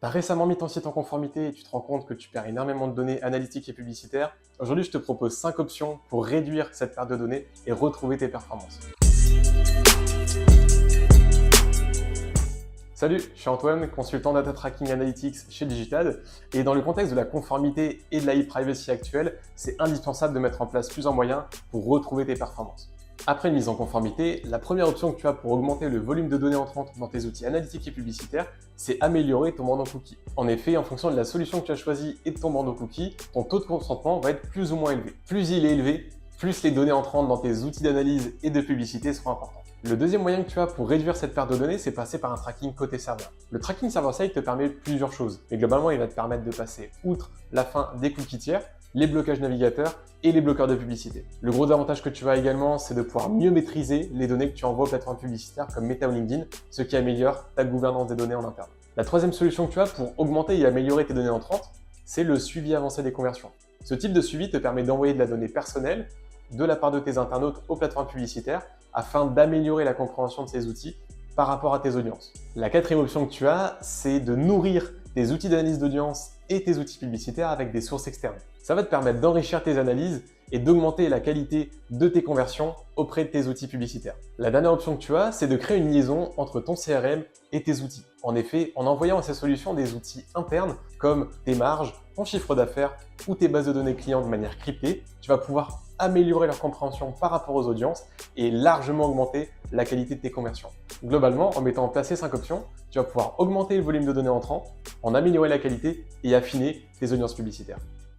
Tu as récemment mis ton site en conformité et tu te rends compte que tu perds énormément de données analytiques et publicitaires. Aujourd'hui, je te propose 5 options pour réduire cette perte de données et retrouver tes performances. Salut, je suis Antoine, consultant Data Tracking Analytics chez Digitad. Et dans le contexte de la conformité et de la e-privacy actuelle, c'est indispensable de mettre en place plusieurs moyens pour retrouver tes performances. Après une mise en conformité, la première option que tu as pour augmenter le volume de données entrantes dans tes outils analytiques et publicitaires, c'est améliorer ton bandeau cookie. En effet, en fonction de la solution que tu as choisie et de ton bandeau cookie, ton taux de consentement va être plus ou moins élevé. Plus il est élevé, plus les données entrantes dans tes outils d'analyse et de publicité seront importantes. Le deuxième moyen que tu as pour réduire cette perte de données, c'est passer par un tracking côté serveur. Le tracking server-side te permet plusieurs choses, mais globalement, il va te permettre de passer outre la fin des cookies tiers, les blocages navigateurs et les bloqueurs de publicité. Le gros avantage que tu as également, c'est de pouvoir mieux maîtriser les données que tu envoies aux plateformes publicitaires comme Meta ou LinkedIn, ce qui améliore ta gouvernance des données en interne. La troisième solution que tu as pour augmenter et améliorer tes données entrantes, c'est le suivi avancé des conversions. Ce type de suivi te permet d'envoyer de la donnée personnelle de la part de tes internautes aux plateformes publicitaires afin d'améliorer la compréhension de ces outils par rapport à tes audiences. La quatrième option que tu as, c'est de nourrir tes outils d'analyse d'audience et tes outils publicitaires avec des sources externes. Ça va te permettre d'enrichir tes analyses et d'augmenter la qualité de tes conversions auprès de tes outils publicitaires. La dernière option que tu as, c'est de créer une liaison entre ton CRM et tes outils. En effet, en envoyant à ces solutions des outils internes comme tes marges, ton chiffre d'affaires ou tes bases de données clients de manière cryptée, tu vas pouvoir améliorer leur compréhension par rapport aux audiences et largement augmenter la qualité de tes conversions. Globalement, en mettant en place ces 5 options, tu vas pouvoir augmenter le volume de données entrantes, en améliorer la qualité et affiner tes audiences publicitaires.